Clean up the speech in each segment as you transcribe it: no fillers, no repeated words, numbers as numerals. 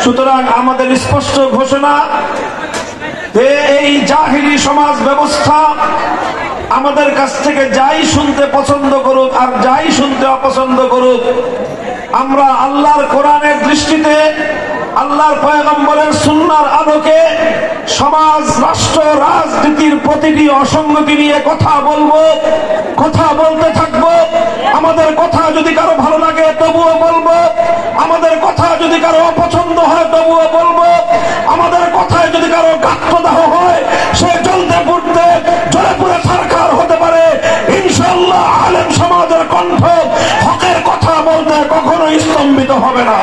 সুতরাং আমাদের স্পষ্ট ঘোষণা যে এই জাহিলি সমাজ ব্যবস্থা আমাদের কাছ থেকে যাই শুনতে পছন্দ করুক আর যাই শুনতে অপছন্দ করুক, আমরা আল্লাহর কোরআনের দৃষ্টিতে, আল্লাহর পয়গম্বরের সুন্নাহর আলোকে সমাজ, রাষ্ট্র, রাজনীতির প্রতিটি অসঙ্গতি নিয়ে কথা বলবো, কথা বলতে থাকবো। আমাদের কথা যদি কারো ভালো লাগে তবুও বলবো, আমাদের কথা যদি কারো অপছন্দ হয় তবুও বলবো, আমাদের কথায় যদি কারো গাত্রদাহ হয় সে জ্বলতে পুড়তে জ্বলে পুড়ে ছারখার হতে পারে। ইনশাআল্লাহ আলেম সমাজের কণ্ঠ হকের কথা বলতে কখনো স্তম্ভিত হবে না।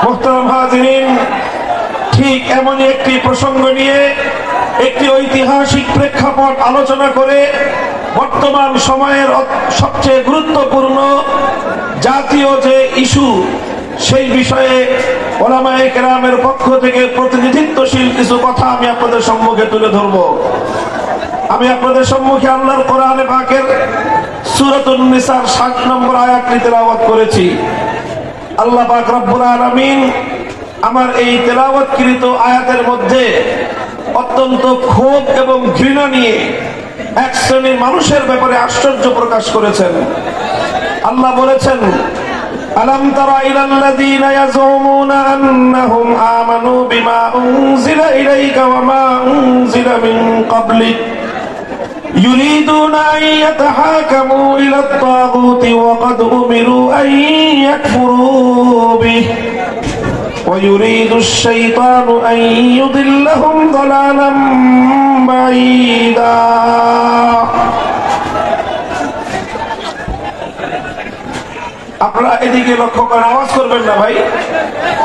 মুহতারাম হাজিরিন, ঠিক এমনই একটি প্রসঙ্গ নিয়ে একটি ঐতিহাসিক প্রেক্ষাপট আলোচনা করে বর্তমান সময়ের সবচেয়ে গুরুত্বপূর্ণ জাতীয় যে ইস্যু, সেই বিষয়ে উলামায়ে কেরামের পক্ষ থেকে প্রতিনিধিত্বশীল কিছু কথা আমি আপনাদের সম্মুখে তুলে ধরব। আমি আপনাদের সম্মুখে আল্লাহর কোরআনে পাকের সূরাতুন নিসার 7 নম্বর আয়াতটি তেলাওয়াত করেছি। আল্লাহ পাক রব্বুল আলামিন আমার এই তেলাওয়াতকৃত আয়াতের মধ্যে অত্যন্ত ক্ষোভ এবং ঘৃণা নিয়ে এক শ্রেণীর মানুষের ব্যাপারে আশ্চর্য প্রকাশ করেছেন। আল্লাহ বলেছেন, আলাম তারা ইলাল্লাযীনা ইয়াজুমুনা আন্নাহুম আমানু বিমা উনজিলা ইলাইকা ওয়া মা উনজিলা মিন ক্বাবলিক يريدون أن يتحاكموا إلى الطاغوت وقد أمروا أن يكفروا به ويريد الشيطان أن يضلهم ضلالا بعيدا। আপনারা এদিকে লক্ষ্য করেন, আওয়াজ করবেন না ভাই।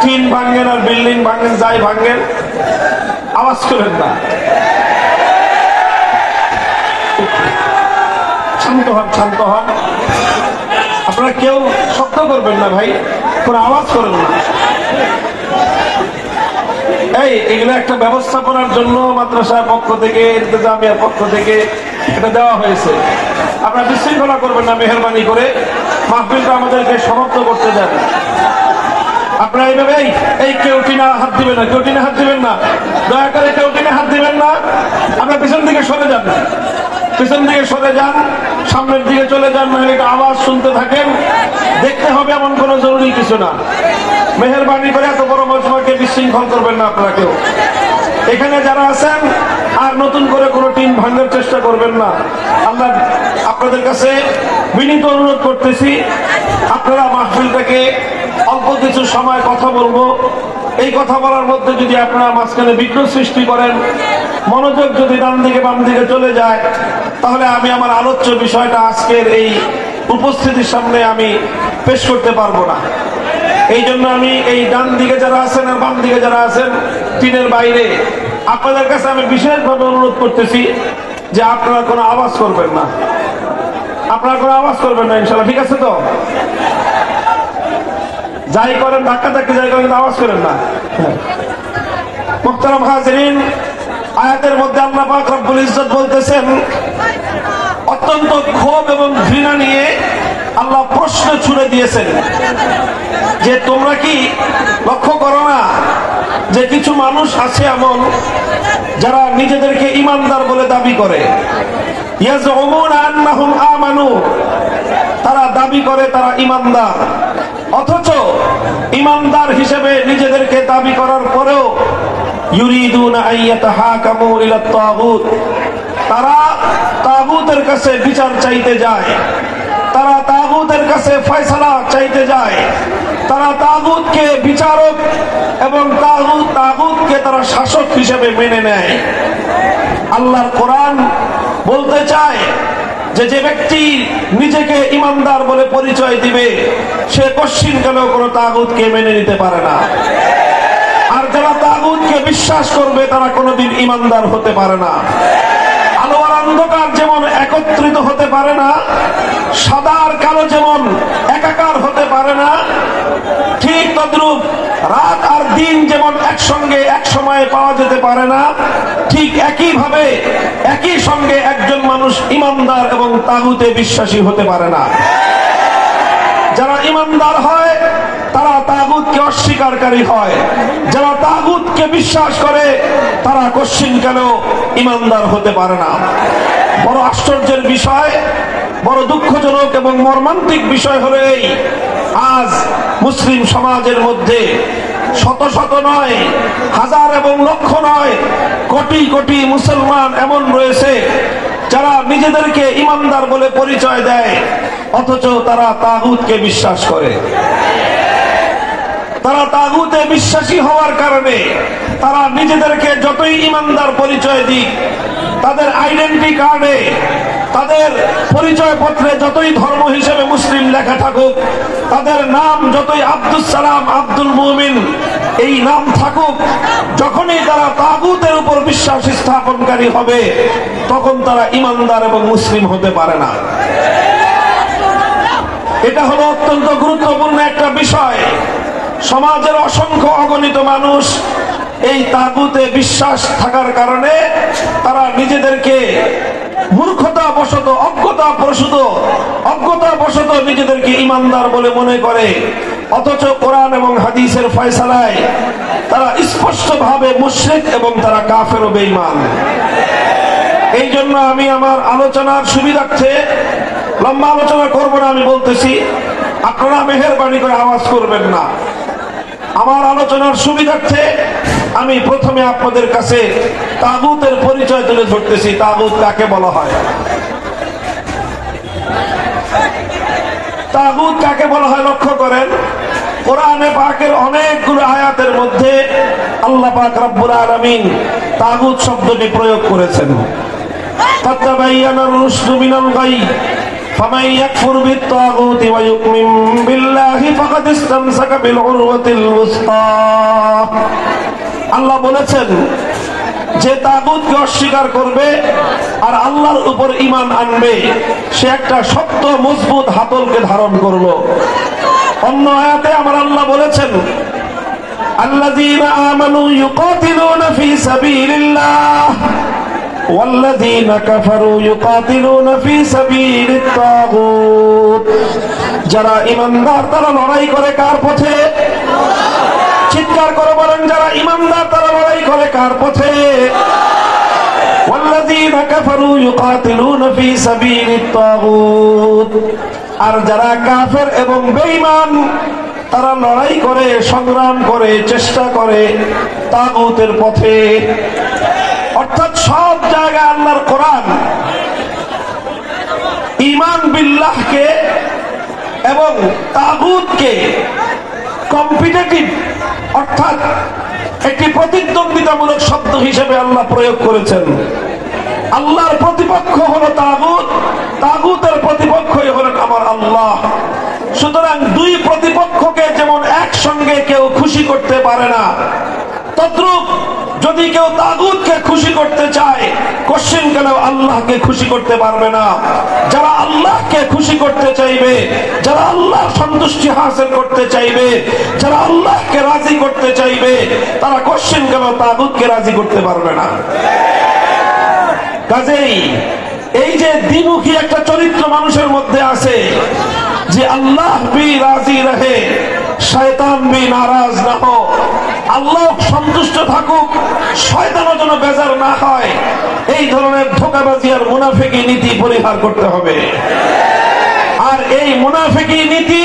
টিন ভাঙেন আর বিল্ডিং ভাঙেন, যাই ভাঙেন, আওয়াজ করবেন না। শান্ত হন, শান্ত হন। আপনারা কেউ শব্দ করবেন না ভাই, কোনো আওয়াজ করেন না। এগুলো একটা ব্যবস্থাপনার জন্য মাদ্রাসার পক্ষ থেকে, ইন্তেজামিয়ার পক্ষ থেকে এটা দেওয়া হয়েছে। আপনারা বিশৃঙ্খলা করবেন না মেহেরবানি করে, মাহফিলটা আমাদেরকে সমাপ্ত করতে দেন। আপনারা এইভাবে এই কেউ টিনা হাত দিবেন না, কেউ টিনে হাত দিবেন না, দয়া করে কেউ টিনে হাত দিবেন না। আপনারা পিছন দিকে সরে যান, পিছন দিকে সরে যান, সামনের দিকে চলে যান, নাহলে একটা আওয়াজ শুনতে থাকেন। দেখতে হবে এমন কোনো জরুরি কিছু না। মেহেরবানি করে এত বড় মজমাকে বিশৃঙ্খল করবেন না আপনারা কেউ। এখানে যারা আছেন আর নতুন করে কোনো টিম ভাঙার চেষ্টা করবেন না। আমরা আপনাদের কাছে বিনীত অনুরোধ করতেছি, আপনারা মাহফিলটাকে অল্প কিছু সময় কথা বলবো, এই কথা বলার মধ্যে যদি আপনারা মাঝখানে বিঘ্ন সৃষ্টি করেন, মনোযোগ যদি ডান দিকে বাম দিকে চলে যায়, তাহলে আমি আমার আলোচ্য বিষয়টা আজকের এই উপস্থিতির সামনে আমি পেশ করতে পারবো না। এই জন্য আমি এই ডান দিকে যারা আছেন আর বাম দিকে যারা আছেন টিনের বাইরে, আপনাদের কাছে আমি বিশেষভাবে অনুরোধ করতেছি যে আপনারা কোনো আওয়াজ করবেন না, আপনারা কোনো আওয়াজ করবেন না, ইনশাআল্লাহ। ঠিক আছে তো? যাই করেন, ধাক্কা ধাক্কি যাই করেন, আওয়াজ করেন না। মুহতারাম হাজিরিন, আয়াতের মধ্যে আল্লাহ পাক রব্বুল ইজ্জত বলতেছেন, অত্যন্ত ক্ষোভ এবং ঘৃণা নিয়ে আল্লাহ প্রশ্ন ছুড়ে দিয়েছেন যে তোমরা কি লক্ষ্য করো না যে কিছু মানুষ আছে এমন যারা নিজেদেরকে ইমানদার বলে দাবি করে, ইয়াজউমুনা আন্নাহুম আমানু, তারা দাবি করে তারা ইমানদার, অথচ ইমানদার হিসেবে নিজেদেরকে দাবি করার পরেও ইউরিদুনা আন ইয়াতাহাকামু ইলা তাগুত, তারা তাগুতের কাছে বিচার চাইতে যায়, তারা তাগুতের কাছে ফয়সালা চাইতে যায়, তারা তাগুতকে বিচারক এবং তাগুতকে তারা শাসক হিসেবে মেনে নেয়। আল্লাহর কোরআন বলতে চায় যে যে ব্যক্তি নিজেকে ইমানদার বলে পরিচয় দিবে সে কশ্চিনকালেও কোনো তাগুতকে মেনে নিতে পারে না, আর যারা তাগুতকে বিশ্বাস করবে তারা কোনোদিন ইমানদার হতে পারে না। আলো আর অন্ধকার যেমন একত্রিত হতে পারে না, সাদা আর কালো যেমন একাকার হতে পারে না, ঠিক তদ্রূপ রাত আর দিন যেমন একসঙ্গে এক সময়ে পাওয়া যেতে পারে না, ঠিক একইভাবে একই সঙ্গে একজন মানুষ ইমানদার এবং তাগুতে বিশ্বাসী হতে পারে না। যারা ইমানদার হয় তারা তাগুতকে অস্বীকারী হয়, যারা তাগুতকে বিশ্বাস করে তারা কশ্চিনকালেও ইমানদার হতে পারে না। বড় আশ্চর্যের বিষয়, বড় দুঃখজনক এবং মর্মান্তিক বিষয় হলো এই, আজ মুসলিম সমাজের মধ্যে শত শত নয়, হাজার এবং লক্ষ নয়, কোটি কোটি মুসলমান এমন রয়েছে যারা নিজেদেরকে ইমানদার বলে পরিচয় দেয়, অথচ তারা তাগুতকে বিশ্বাস করে। তারা তাগুতে বিশ্বাসী হওয়ার কারণে তারা নিজেদেরকে যতই ইমানদার পরিচয় দিক, তাদের আইডেন্টি কার্ডে, তাদের পরিচয় পত্রে যতই ধর্ম হিসেবে মুসলিম লেখা থাকুক, তাদের নাম যতই আব্দুল সালাম, আব্দুল মুমিন এই নাম থাকুক, যখনই তারা তাগুতের উপর বিশ্বাস স্থাপনকারী হবে তখন তারা ইমানদার এবং মুসলিম হতে পারে না। এটা হলো অত্যন্ত গুরুত্বপূর্ণ একটা বিষয়। সমাজের অসংখ্য অগণিত মানুষ এই তাগুতে বিশ্বাস থাকার কারণে তারা নিজেদেরকে মূর্খতা বশত, অজ্ঞতা বশত নিজেদেরকে ইমানদার বলে মনে করে, অথচ কোরআন এবং হাদিসের ফয়সালায় তারা স্পষ্টভাবে মুশরিক এবং তারা কাফের ও বেঈমান। এই জন্য আমি আমার আলোচনার সুবিধার্থে লম্বা আলোচনা করব না, আমি বলতেছি আপনারা মেহেরবানি করে আওয়াজ করবেন না। আমার আলোচনার সুবিধার্থে আমি প্রথমে আপনাদের কাছে তাগুতের পরিচয় তুলে ধরতেছি। তাগুত কাকে বলা হয়? তাগুত কাকে বলা হয় লক্ষ্য করেন, কোরআনে পাকের অনেকগুলো আয়াতের মধ্যে আল্লাহ পাক রব্বুল আলামিন তাগুত শব্দটি প্রয়োগ করেছেন। তাতাবায়ানার রুশদু মিনাল গাই ফামান ইয়াকফুর বিত-তাগুতি ওয়া ইউমিন বিল্লাহি ফাকাদ ইসতামসাকা বিল উরওয়াতিল ওয়াসতা। আল্লাহ বলেছেন যে তাগুতকে অস্বীকার করবে আর আল্লাহর উপর ঈমান আনবে সে একটা শক্ত মজবুত হাতলকে ধারণ করলো। অন্য আয়াতে আমার আল্লাহ বলেছেন আল্লাযীনা আমানু ইউকাতিলুনা ফী সাবিলিল্লাহ ওয়াল্লাযীনা কাফারু ইউকাতিলুনা ফী সাবিলিত তাগুত। যারা ঈমানদার তারা লড়াই করে কার পথে? চিৎকার করে বলেন, যারা ঈমানদার তারা লড়াই করে কার পথে? ওয়াল্লাযীনা কাফারু ইউকাতিলুনা ফী সাবিলিত তাগুত। আর যারা কাফের এবং বেঈমান তারা লড়াই করে, সংগ্রাম করে, চেষ্টা করে তাগুতের পথে। অর্থাৎ সব জায়গায় আল্লাহর কোরআন ঈমান বিল্লাহকে এবং তাগুতকে কম্পিটিটিভ অর্থাৎ একটি প্রতিদ্বন্দ্বিতামূলক শব্দ হিসেবে আল্লাহ প্রয়োগ করেছেন। আল্লাহর প্রতিপক্ষ হলো তাগুত, তাগুতের প্রতিপক্ষই হলেন আমার আল্লাহ। সুতরাং দুই প্রতিপক্ষকে যেমন একসঙ্গে কেউ খুশি করতে পারে না, তদ্রূপ যদি কেউ তাগুতকে খুশি করতে চায় কশ্চিনকালেও আল্লাহকে খুশি করতে পারবে না। যারা আল্লাহকে খুশি করতে চাইবে, যারা আল্লাহর সন্তুষ্টি হাসিল করতে চাইবে, যারা আল্লাহকে রাজি করতে চাইবে, তারা কশ্চিনকালেও তাগুতকে রাজি করতে পারবে না। কাজেই এই যে দ্বিমুখী একটা চরিত্র মানুষের মধ্যে আছে যে আল্লাহ ভি রাজি রহে শয়তান ভি নারাজ না হো, আল্লাহ সন্তুষ্ট থাকুক শয়তানও যেন বেজার না হয়, এই ধরনের ধোঁকাবাজি আর মুনাফিকি নীতি পরিহার করতে হবে। আর এই মুনাফিকি নীতি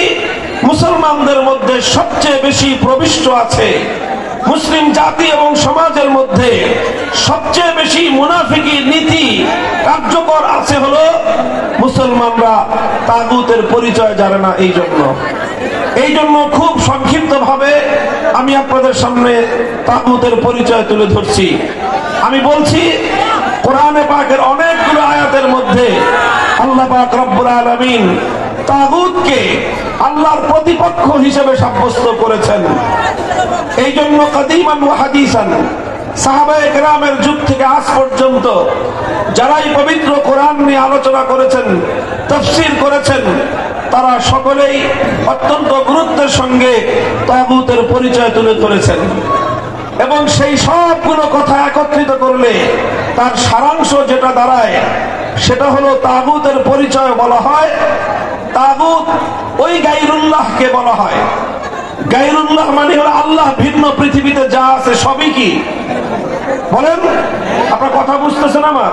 মুসলমানদের মধ্যে সবচেয়ে বেশি প্রবিষ্ট আছে। মুসলিম জাতি এবং সমাজের মধ্যে সবচেয়ে বেশি মুনাফিকি নীতি কার্যকর আছে হলো মুসলমানরা তাগুতের পরিচয় জানে না। এই জন্য খুব সংক্ষিপ্ত ভাবে আমি আপনাদের সামনে তাগুতের পরিচয় তুলে ধরছি। আমি বলছি কোরআনে পাকের অনেকগুলো আয়াতের মধ্যে আল্লাহ পাক রব্বুল আলামিন তাগুতকে আল্লাহর প্রতিপক্ষ হিসেবে সাব্যস্ত করেছেন। এই জন্য কাদিমান ওয়া হাদিসান সাহাবায়ে কেরামের যুগ থেকে আজ পর্যন্ত যারাই পবিত্র কোরআন নিয়ে আলোচনা করেছেন, তাফসীর করেছেন, তারা সকলেই অত্যন্ত গুরুত্বের সঙ্গে তাগুতের পরিচয় তুলে ধরেছেন। এবং সেই সবগুলো কথা একত্রিত করলে তার সারাংশ যেটা দাঁড়ায় সেটা হলো তাগুতের পরিচয় বলা হয় তাগুত ওই গায়রুল্লাহকে বলা হয়। গায়রুল্লাহ মানে হলো আল্লাহ ভিন্ন পৃথিবীতে যা আছে সবই কি বলেন? আপনার কথা বুঝতেছেন আমার?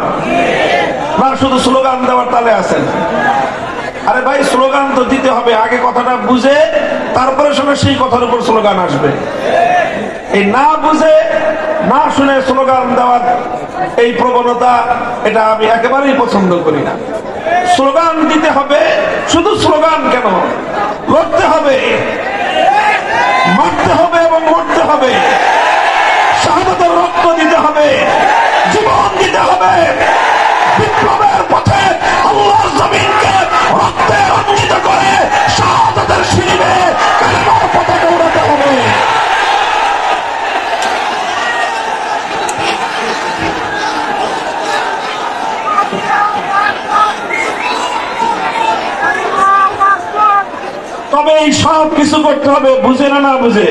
না শুধু স্লোগান দেওয়ার তালে আছেন? আরে ভাই, স্লোগান তো দিতে হবে, আগে কথাটা বুঝে তারপরে শুনে সেই কথার উপর স্লোগান আসবে। এই না বুঝে না শুনে স্লোগান দেওয়ার এই প্রবণতা, এটা আমি একেবারেই পছন্দ করি না। স্লোগান দিতে হবে, শুধু স্লোগান কেন, লড়তে হবে, মারতে হবে এবং মরতে হবে, শাহাদাতের রক্ত দিতে হবে, জীবন দিতে হবে, বিপ্লবের পথে আল্লাহর জমিনকে রক্তে রঞ্জিত করে শাহাদাতের শিরিবে কালেমার পথে দৌড়াতে হবে। তবে এই সব কিছু করতে হবে, বুঝে না না বুঝে?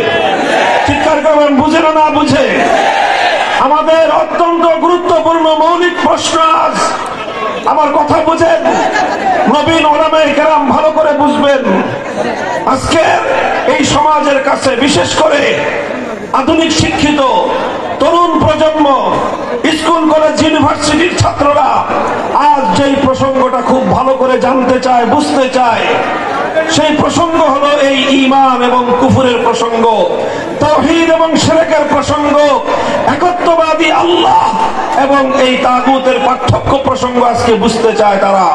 চিৎকার করবেন, বুঝে না না বুঝে? আমাদের অত্যন্ত গুরুত্বপূর্ণ মৌলিক প্রশ্ন আজ, আমার কথা বুঝেন, নবীন ওলামায়ে কেরাম ভালো করে বুঝবেন। আজকের এই সমাজের কাছে, বিশেষ করে আধুনিক শিক্ষিত তরুণ প্রজন্ম, স্কুল কলেজ ইউনিভার্সিটির ছাত্ররা আজ যেই প্রসঙ্গটা খুব ভালো করে জানতে চায়, বুঝতে চায়, সেই প্রসঙ্গ হলো এই ঈমান এবং কুফরের প্রসঙ্গ, তাওহীদ এবং শিরকের প্রসঙ্গ, একত্ববাদী আল্লাহ এবং এই তাগুতের পার্থক্য প্রসঙ্গ আজকে বুঝতে চায় তারা।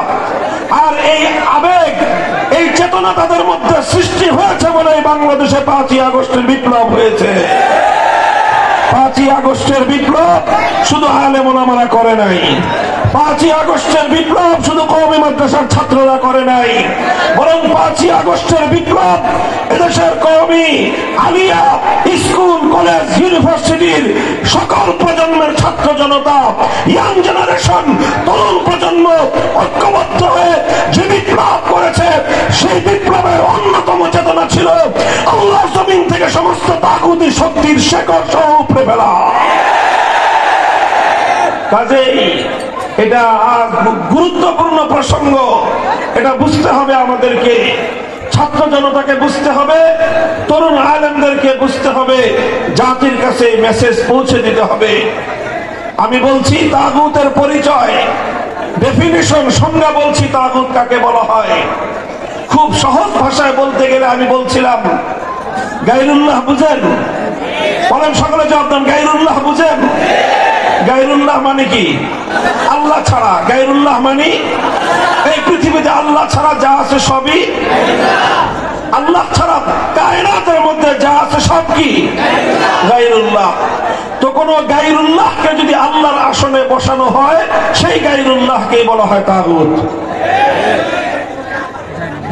আর এই আবেগ, এই চেতনা তাদের মধ্যে সৃষ্টি হয়েছে বলে বাংলাদেশে 5ই আগস্টের বিপ্লব হয়েছে। 5ই আগস্টের বিপ্লব শুধু আলেম ওলামারা করে নাই, 5ই আগস্টের বিপ্লব শুধু কওমি মাদ্রাসার ছাত্ররা করে নাই, বরং 5ই আগস্টের বিপ্লব এদেশের কওমি আলিয়া স্কুল কলেজ ইউনিভার্সিটির সকল প্রজন্মের ছাত্র জনতা, ইয়াং জেনারেশন, তরুণ প্রজন্ম ঐক্যবদ্ধ হয়ে যে বিপ্লব করেছে, সেই বিপ্লবের অন্যতম চেতনা ছিল আল্লাহর জমিন থেকে সমস্ত তাগুতি শক্তির শেকড় সহ উপড়ে ফেলা। কাজেই এটা গুরুত্বপূর্ণ প্রসঙ্গ, এটা বুঝতে হবে আমাদেরকে, ছাত্র জনতাকে বুঝতে হবে, তরুণ আলেমদেরকে বুঝতে হবে, জাতির কাছে মেসেজ পৌঁছে দিতে হবে। আমি বলছি তাগুতের পরিচয়, ডেফিনিশন, সংজ্ঞা বলছি তাগুত কাকে বলা হয়। খুব সহজ ভাষায় বলতে গেলে আমি বলছিলাম, গায়রুল্লাহ বুঝেন? বলেন সকলে জবাব দেন, গায়রুল্লাহ বুঝেন? গায়রুল্লাহ মানে কি? আল্লাহ ছাড়া। গায়রুল্লাহ মানে এই পৃথিবীতে আল্লাহ ছাড়া যা আছে সবই আল্লাহ ছাড়া, কায়নাতের মধ্যে যা আছে সব কি গায়রুল্লাহ। তো কোন গায়রুল্লাহকে যদি আল্লাহর আসনে বসানো হয়, সেই গায়রুল্লাহকে বলা হয় তাগুত।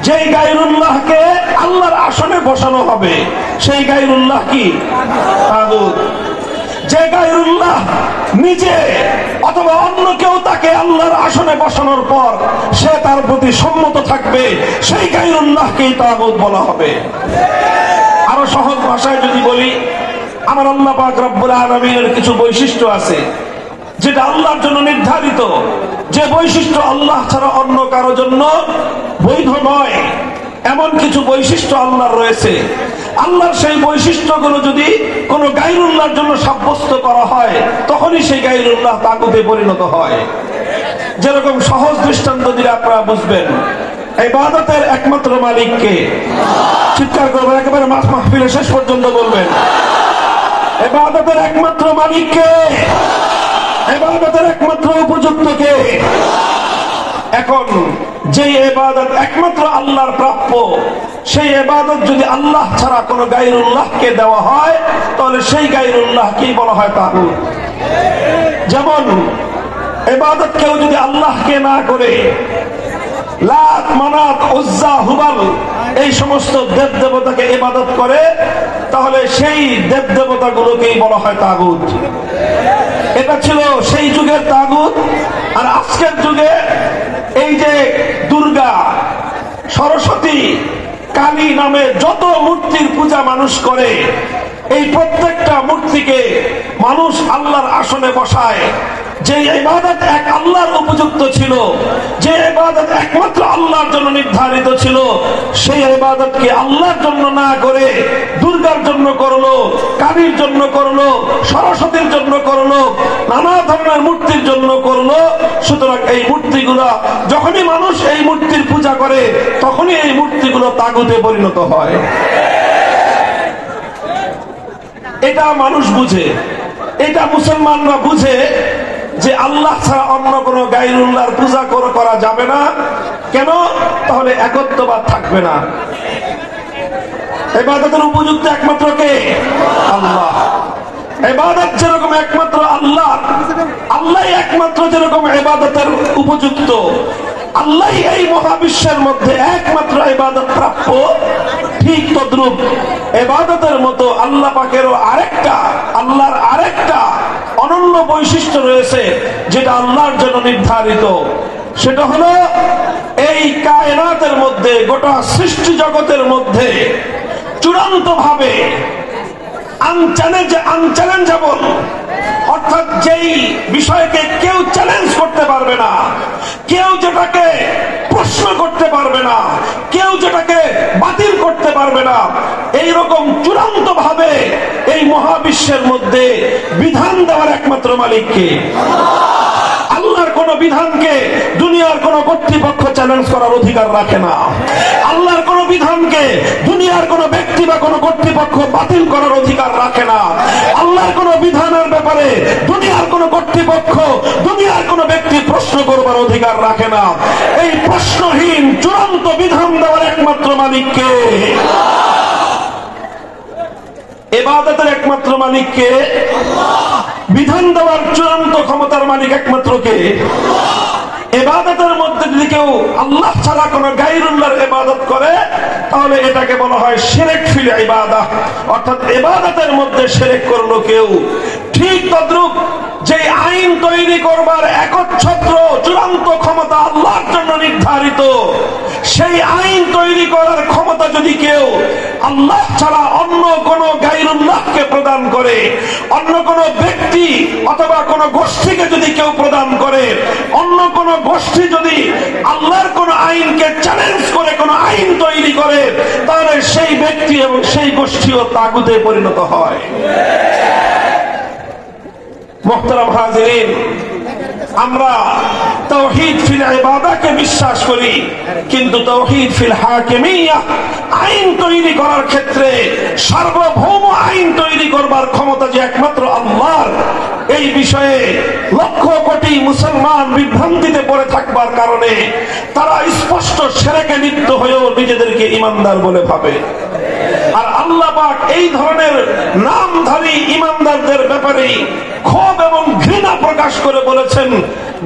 যেই গায়রুল্লাহকে আল্লাহর আসনে বসানো হবে, সেই গায়রুল্লাহ কি তাগুত। যে গায়রুল্লাহ নিজে অথবা অন্য কেউ তাকে আল্লাহর আসনে বসানোর পর সে তার প্রতি সম্মত থাকবে, সেই গায়রুল্লাহকেই তাগুত বলা হবে। আরো সহজ ভাষায় যদি বলি, আমার আল্লাহ পাক রব্বুল আলামিনের কিছু বৈশিষ্ট্য আছে যেটা আল্লাহর জন্য নির্ধারিত, যে বৈশিষ্ট্য আল্লাহ ছাড়া অন্য কারো জন্য বৈধ নয়, এমন কিছু বৈশিষ্ট্য আল্লাহর রয়েছে। আল্লাহর সেই বৈশিষ্ট্যগুলো যদি কোনো গায়রুল্লাহর জন্য সাব্যস্ত করা হয়, তখনই সেই গায়রুল্লাহ তাগুতে পরিণত হয়। যেরকম সহজ দৃষ্টান্ত দিলে আপনারা বুঝবেন, ইবাদতের একমাত্র মালিককে, চিৎকার করবেন, একেবারে মাহফিলে শেষ পর্যন্ত বলবেন, ইবাদতের একমাত্র মালিককে, ইবাদতের একমাত্র উপযুক্ত কে? এখন যে ইবাদত একমাত্র আল্লাহর প্রাপ্য, সেই ইবাদত যদি আল্লাহ ছাড়া কোনো গায়রুল্লাহকে দেওয়া হয়, তাহলে সেই গায়রুল্লাহকেই বলা হয় তাগুত। যেমন ইবাদত কেউ যদি আল্লাহকে না করে লাত, মানাত, উজ্জা, হুবাল এই সমস্ত দেব দেবতাকে ইবাদত করে, তাহলে সেই দেব দেবতাগুলোকেই বলা হয় তাগুত। এটা ছিল সেই যুগের তাগুত। আর আজকের যুগে এই যে দুর্গা, সরস্বতী, কালী নামে যত মূর্তির পূজা মানুষ করে, এই প্রত্যেকটা মূর্তিকে মানুষ আল্লাহর আসনে বসায়। যে ইবাদত এক আল্লাহর উপযুক্ত ছিল, যে ইবাদত একমাত্র আল্লাহর জন্য নির্ধারিত ছিল, সেই ইবাদতকে আল্লাহর জন্য না করে দুর্গার জন্য করলো, কালীর জন্য করলো, সরস্বতীর জন্য করলো, নানা ধরনের মূর্তির জন্য করলো। সুতরাং এই মূর্তিগুলো যখনই মানুষ এই মূর্তির পূজা করে তখনই এই মূর্তিগুলো তাগুতে পরিণত হয়। এটা মানুষ বুঝে, এটা মুসলমানরা বুঝে যে আল্লাহ ছাড়া অন্য কোন গায়রুল্লাহর পূজা করা যাবে না। কেন? তাহলে একত্ববাদ থাকবে না। ইবাদতের উপযুক্ত একমাত্র কে? আল্লাহ। ইবাদত যেরকম একমাত্র আল্লাহ, আল্লাহ একমাত্র যেরকম ইবাদতের উপযুক্ত, আল্লাহ এই মহাবিশ্বের মধ্যে একমাত্র ইবাদত প্রাপ্য, ঠিক তদ্রূপ ইবাদতের মতো আল্লাহ পাকেরও আল্লাহর আরেকটা অনন্য বৈশিষ্ট্য রয়েছে যেটা আল্লাহর জন্য নির্ধারিত। সেটা হলো এই কায়নাতের মধ্যে, গোটা সৃষ্টি জগতের মধ্যে চূড়ান্ত ভাবে আনচ্যালেঞ্জেবল, অর্থাৎ যেই বিষয়কে কেউ চ্যালেঞ্জ করতে পারবে না, কেউ যেটাকে প্রশ্ন করতে পারবে না, কেউ যেটাকে বাতিল করতে পারবে না, এইরকম চূড়ান্ত ভাবে এই মহাবিশ্বের মধ্যে বিধান দেওয়ার একমাত্র মালিক কে? আল্লাহর কোন বিধানকে দুনিয়ার কোন কর্তৃপক্ষ চ্যালেঞ্জ করার অধিকার রাখে না। আল্লাহর কোন বিধানকে দুনিয়ার কোন ব্যক্তি বা কোন কর্তৃপক্ষ বাতিল করার অধিকার রাখে না। আল্লাহর কোন বিধানের ব্যাপারে দুনিয়ার কোন কর্তৃপক্ষ, দুনিয়ার কোন ব্যক্তি প্রশ্ন করবার অধিকার রাখে না। এই প্রশ্নহীন চূড়ান্ত বিধান দেওয়ার একমাত্র মালিক কে? ইবাদতের একমাত্র মালিক কে? বিধান দেওয়ার চূড়ান্ত ক্ষমতার মালিক একমাত্র কে? ইবাদতের মধ্যে যদি কেউ আল্লাহ ছাড়া কোন গায়রুল্লাহর ইবাদত করে তাহলে এটাকে বলা হয় শিরক ফিল ইবাদাহ, অর্থাৎ ইবাদতের মধ্যে শিরক করলো কেউ। ঠিক তদ্রূপ যে আইন তৈরি করবার একচ্ছত্র চূড়ান্ত ক্ষমতা আল্লাহর জন্য নির্ধারিত, সেই আইন তৈরি করার ক্ষমতা যদি কেউ আল্লাহ ছাড়া অন্য কোন গায়রুল্লাহকে প্রদান করে, অন্য কোন ব্যক্তি অথবা কোন গোষ্ঠীকে যদি কেউ প্রদান করে, অন্য কোন গোষ্ঠী যদি আল্লাহর কোন আইনকে চ্যালেঞ্জ করে কোন আইন তৈরি করে, তাহলে সেই ব্যক্তি এবং সেই গোষ্ঠীও তাগুতে পরিণত হয়। মুহতারাম হাজিরিন, আমরা তাওহীদ ফিল ইবাদাকে বিশ্বাস করি, কিন্তু তাওহীদ ফিল হাকিমিয়্যাহ, আইন তৈরি করার ক্ষেত্রে সার্বভৌম আইন তৈরি করবার ক্ষমতা যে একমাত্র আল্লাহর, এই বিষয়ে লক্ষ কোটি মুসলমান বিভ্রান্তিতে পড়ে থাকবার কারণে তারা স্পষ্ট শিরকে লিপ্ত হয়েও নিজেদেরকে ঈমানদার বলে ভাবে। আর আল্লাহ পাক এই ধরনের নামধারী ঈমানদারদের ব্যাপারে ক্ষোভ এবং ঘৃণা প্রকাশ করে বলেছেন,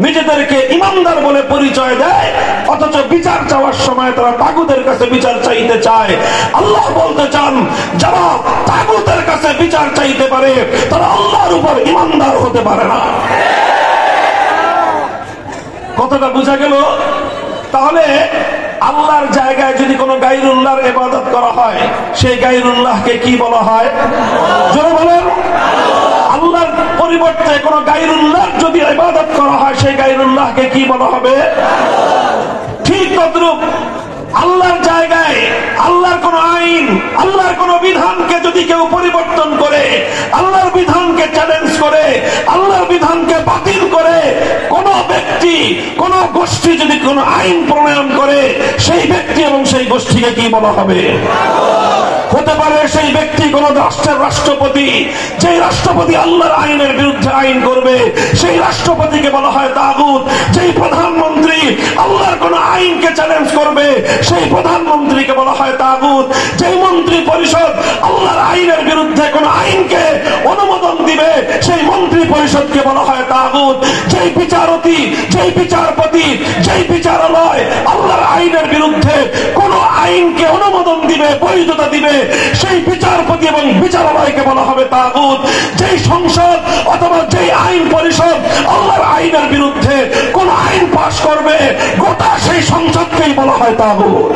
নিজেদেরকে ঈমানদার বলে পরিচয় দেয়, অথচ বিচার চাওয়ার সময় তারা তাগুতের কাছে বিচার চাইতে চায়। আল্লাহ বলতে চান, যারা তাগুতের কাছে বিচার চাইতে পারে তারা আল্লাহর উপর ঈমানদার হতে পারে না। কথাটা বোঝা গেল? তাহলে আল্লাহর জায়গায় যদি কোন গায়রুল্লাহর ইবাদত করা হয়, সেই গায়রুল্লাহকে কি বলা হয়? জোরে বলেন। আল্লাহর পরিবর্তে কোন গায়রুল্লাহর যদি ইবাদত করা হয়, সেই গায়রুল্লাহকে কি বলা হবে? ঠিক তদ্রূপ আল্লাহর জায়গায় আল্লাহর কোন আইন, আল্লাহর কোন বিধানকে যদি কেউ পরিবর্তন করে, আল্লাহর বিধানকে চ্যালেঞ্জ করে, আল্লাহর বিধানকে বাতিল করে কোন ব্যক্তি, কোন গোষ্ঠী যদি কোন আইন প্রণয়ন করে, সেই ব্যক্তি এবং সেই গোষ্ঠীকে কি বলা হবে? হতে পারে সেই ব্যক্তি কোন রাষ্ট্রের রাষ্ট্রপতি, যে রাষ্ট্রপতি আল্লাহর আইনের বিরুদ্ধে আইন করবে, সেই রাষ্ট্রপতিকে বলা হয় তাগুত। যেই প্রধানমন্ত্রী আল্লাহর কোন আইনকে চ্যালেঞ্জ করবে, সেই প্রধানমন্ত্রীকে বলা হয় তাগুত। যেই মন্ত্রী পরিষদ আল্লাহর আইনের বিরুদ্ধে কোন আইনকে অনুমোদন দিবে, সেই মন্ত্রী পরিষদকে বলা হয় তাগুত। যেই বিচারপতি, যেই বিচারপতি, যেই বিচারালয় আল্লাহর আইনের বিরুদ্ধে কোন আইনকে অনুমোদন দিবে, বৈধতা দিবে, সেই বিচারপতি এবং বিচারালয়কে বলা হবে তাগুত। যেই সংসদ অথবা যেই আইন পরিষদ আল্লাহর আইনের বিরুদ্ধে কোন আইন পাশ করবে, গোটা সেই সংসদকেই বলা হয় তাগুত।